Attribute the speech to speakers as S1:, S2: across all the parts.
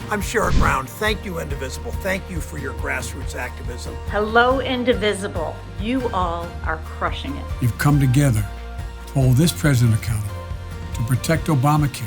S1: I'm Sherrod Brown. Thank you, Indivisible. Thank you for your grassroots activism.
S2: Hello, Indivisible. You all are crushing it.
S3: You've come together to hold this president accountable, to protect Obamacare,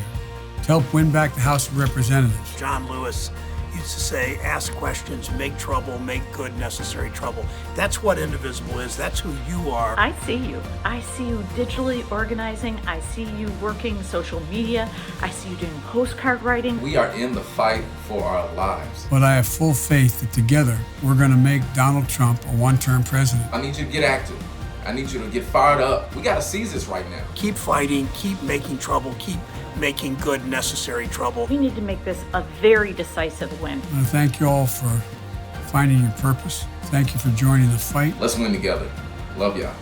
S3: to help win back the House of Representatives.
S1: John Lewis used to say, ask questions, make trouble, make good necessary trouble. That's what Indivisible is. That's who you are.
S2: I see you. I see you digitally organizing. I see you working social media. I see you doing postcard writing.
S4: We are in the fight for our lives.
S3: But I have full faith that together we're going to make Donald Trump a one-term president.
S4: I need you to get active. I need you to get fired up. We got to seize this right now.
S1: Keep fighting, keep making trouble, keep making good necessary trouble.
S2: We need to make this a very decisive win.
S3: I want to thank you all for finding your purpose. Thank you for joining the fight.
S4: Let's win together. Love y'all.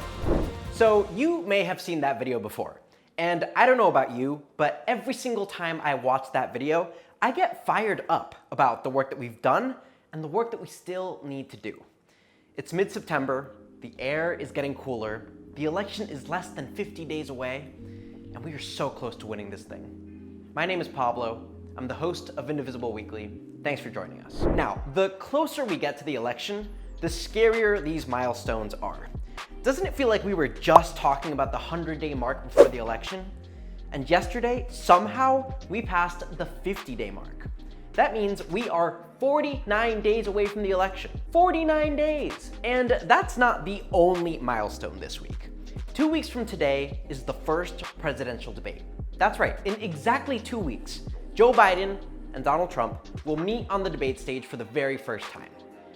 S5: So you may have seen that video before. And I don't know about you, but every single time I watch that video, I get fired up about the work that we've done and the work that we still need to do. It's mid-September, the air is getting cooler, the election is less than 50 days away, and we are so close to winning this thing. My name is Pablo. I'm the host of Indivisible Weekly. Thanks for joining us. Now, the closer we get to the election, the scarier these milestones are. Doesn't it feel like we were just talking about the 100-day mark before the election? And yesterday, somehow, we passed the 50-day mark. That means we are 49 days away from the election. 49 days! And that's not the only milestone this week. 2 weeks from today is the first presidential debate. That's right, in exactly 2 weeks, Joe Biden and Donald Trump will meet on the debate stage for the very first time.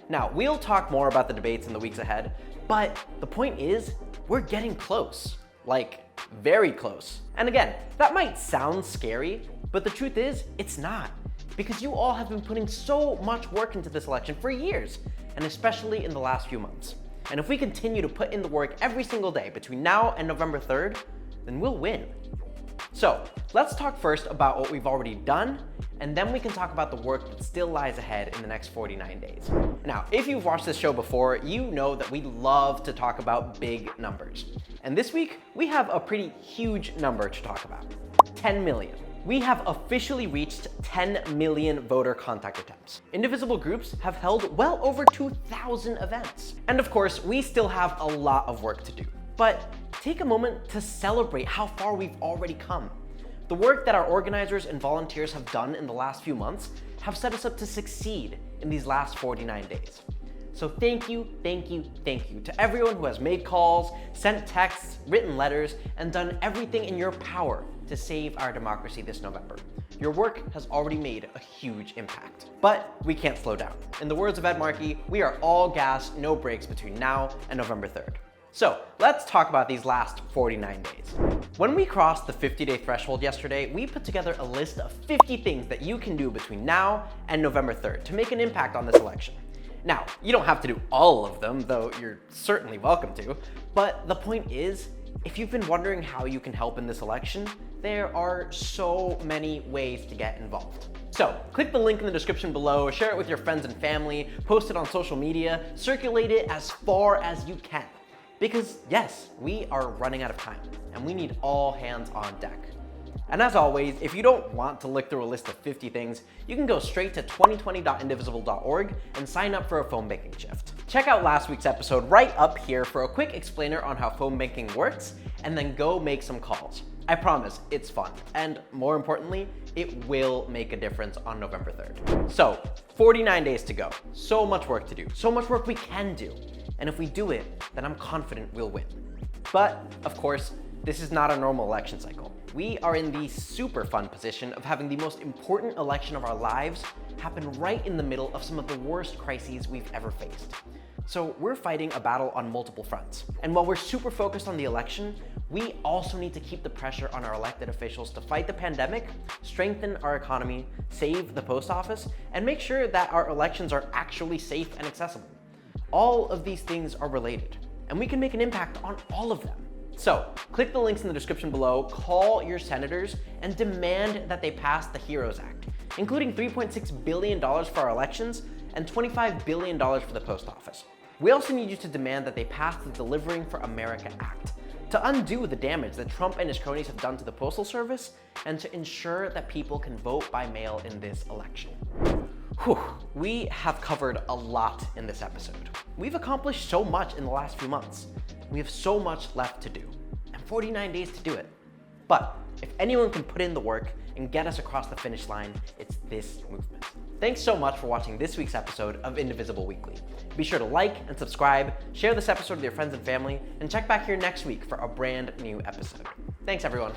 S5: Now, we'll talk more about the debates in the weeks ahead, but the point is, we're getting close. Like, very close. And again, that might sound scary, but the truth is, it's not. Because you all have been putting so much work into this election for years, and especially in the last few months. And if we continue to put in the work every single day between now and November 3rd, then we'll win. So let's talk first about what we've already done, and then we can talk about the work that still lies ahead in the next 49 days. Now, if you've watched this show before, you know that we love to talk about big numbers. And this week, we have a pretty huge number to talk about, 10 million. We have officially reached 10 million voter contact attempts. Indivisible groups have held well over 2,000 events. And of course, we still have a lot of work to do. But take a moment to celebrate how far we've already come. The work that our organizers and volunteers have done in the last few months have set us up to succeed in these last 49 days. So thank you to everyone who has made calls, sent texts, written letters, and done everything in your power to save our democracy this November. Your work has already made a huge impact. But we can't slow down. In the words of Ed Markey, we are all gas, no brakes between now and November 3rd. So let's talk about these last 49 days. When we crossed the 50-day threshold yesterday, we put together a list of 50 things that you can do between now and November 3rd to make an impact on this election. Now, you don't have to do all of them, though you're certainly welcome to, but the point is, if you've been wondering how you can help in this election, there are so many ways to get involved. So, click the link in the description below, share it with your friends and family, post it on social media, circulate it as far as you can. Because yes, we are running out of time, and we need all hands on deck. And as always, if you don't want to look through a list of 50 things, you can go straight to 2020.indivisible.org and sign up for a phone banking shift. Check out last week's episode right up here for a quick explainer on how phone banking works, and then go make some calls. I promise, it's fun. And more importantly, it will make a difference on November 3rd. So, 49 days to go. So much work to do. So much work we can do. And if we do it, then I'm confident we'll win. But, of course, this is not a normal election cycle. We are in the super fun position of having the most important election of our lives happen right in the middle of some of the worst crises we've ever faced. So we're fighting a battle on multiple fronts. And while we're super focused on the election, we also need to keep the pressure on our elected officials to fight the pandemic, strengthen our economy, save the post office, and make sure that our elections are actually safe and accessible. All of these things are related, and we can make an impact on all of them. So, click the links in the description below, call your senators, and demand that they pass the HEROES Act, including $3.6 billion for our elections and $25 billion for the post office. We also need you to demand that they pass the Delivering for America Act, to undo the damage that Trump and his cronies have done to the Postal Service, and to ensure that people can vote by mail in this election. Whew, we have covered a lot in this episode. We've accomplished so much in the last few months. We have so much left to do, and 49 days to do it. But if anyone can put in the work and get us across the finish line, it's this movement. Thanks so much for watching this week's episode of Indivisible Weekly. Be sure to like and subscribe, share this episode with your friends and family, and check back here next week for a brand new episode. Thanks, everyone.